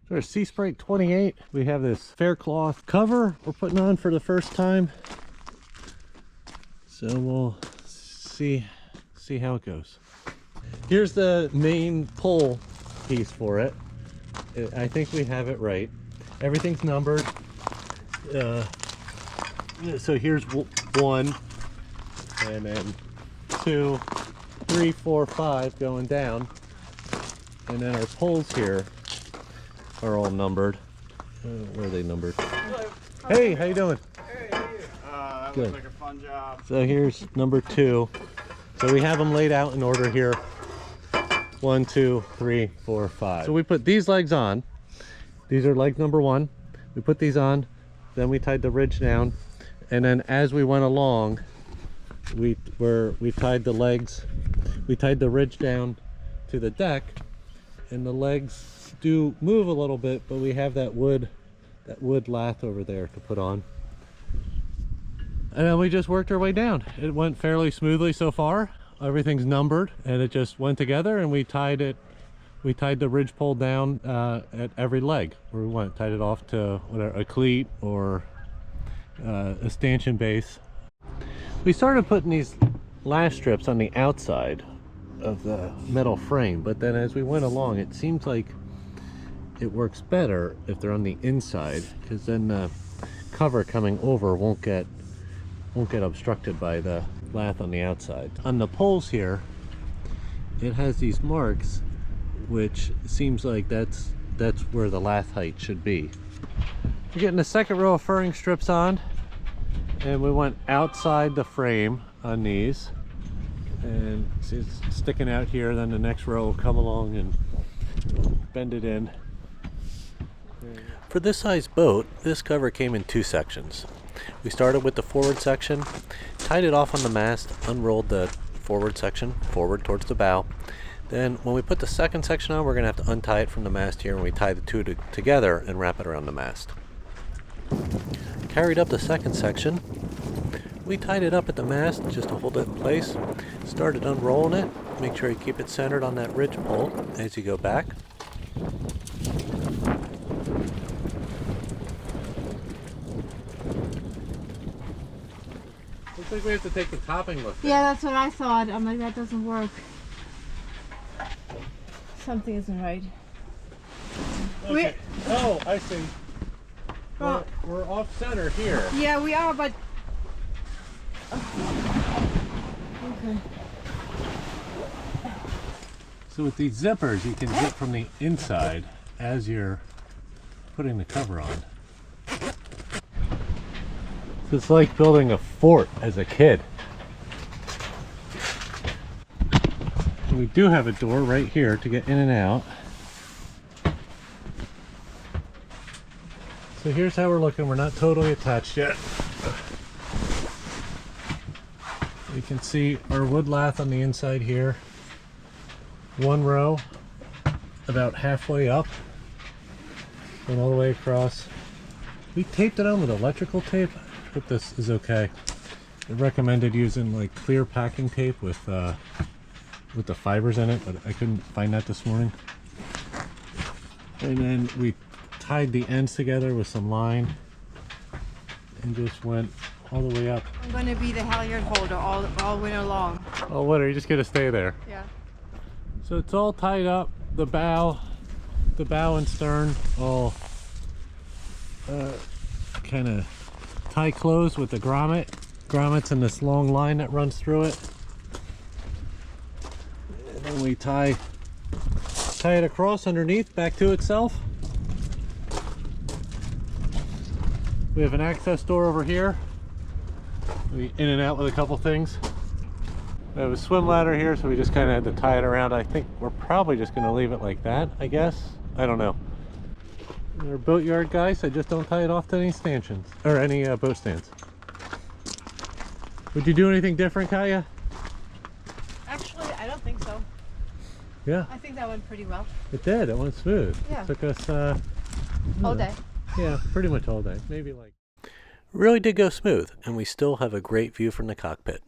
So our SeaSprite 28, we have this Fairclough cover we're putting on for the first time. So we'll see how it goes. Here's the main pole piece for it. I think we have it right. Everything's numbered. So here's 1, and then 2, 3, 4, 5 going down, and then our poles here are all numbered. Where are they numbered? Hello. Hey, how you doing? Hey, how are you? That Good. looks like a fun job. So here's number 2. So we have them laid out in order here. 1, 2, 3, 4, 5. So we put these legs on. These are leg number 1. We put these on, then we tied the ridge down, and then as we went along, we tied the legs. We tied the ridge down to the deck, and the legs do move a little bit, but we have that wood lath over there to put on. And then we just worked our way down. It went fairly smoothly so far. Everything's numbered, and it just went together, and we tied the ridge pole down at every leg where we went. Tied it off to whatever, a cleat or a stanchion base. We started putting these lash strips on the outside of the metal frame, but then as we went along, it seems like it works better if they're on the inside, because then the cover coming over won't get obstructed by the lath on the outside. On the poles here, it has these marks, which seems like that's where the lath height should be. We're getting the second row of furring strips on, and we went outside the frame on these, and see it's sticking out here. Then the next row will come along and bend it in. For this size boat, this cover came in 2 sections. We started with the forward section, tied it off on the mast, unrolled the forward section forward towards the bow. Then when we put the second section on, we're going to have to untie it from the mast here, and we tie the two together and wrap it around the mast. Carried up the second section. We tied it up at the mast just to hold it in place. Started unrolling it. Make sure you keep it centered on that ridge pole as you go back. Looks like we have to take the topping look. Yeah, that's what I thought. I'm like, that doesn't work. Something isn't right. Okay. Oh, I see. Well, we're off center here. yeah, we are, but okay. So with these zippers, you can zip from the inside as you're putting the cover on. So it's like building a fort as a kid. And we do have a door right here to get in and out. So here's how we're looking. We're not totally attached yet. You can see our wood lath on the inside here. 1 row about halfway up and all the way across. We taped it on with electrical tape. I hope this is okay. I recommended using like clear packing tape with the fibers in it, but I couldn't find that this morning. And then we tied the ends together with some line and just went all the way up. I'm going to be the halyard holder all winter long. Oh, what, are you just gonna stay there? Yeah. So it's all tied up. The bow and stern all kind of tie closed with the grommets and this long line that runs through it. And then we tie it across underneath back to itself. We have an access door over here. We in and out with a couple things. We have a swim ladder here, so we just kind of had to tie it around. I think we're probably just going to leave it like that, I guess. I don't know. Our boatyard guys, I just don't tie it off to any stanchions or any boat stands. Would you do anything different, Kaya? Actually, I don't think so. Yeah, I think that went pretty well. it did. It went smooth. Yeah. It took us All day. Yeah, pretty much all day. Maybe like. Really did go smooth, and we still have a great view from the cockpit.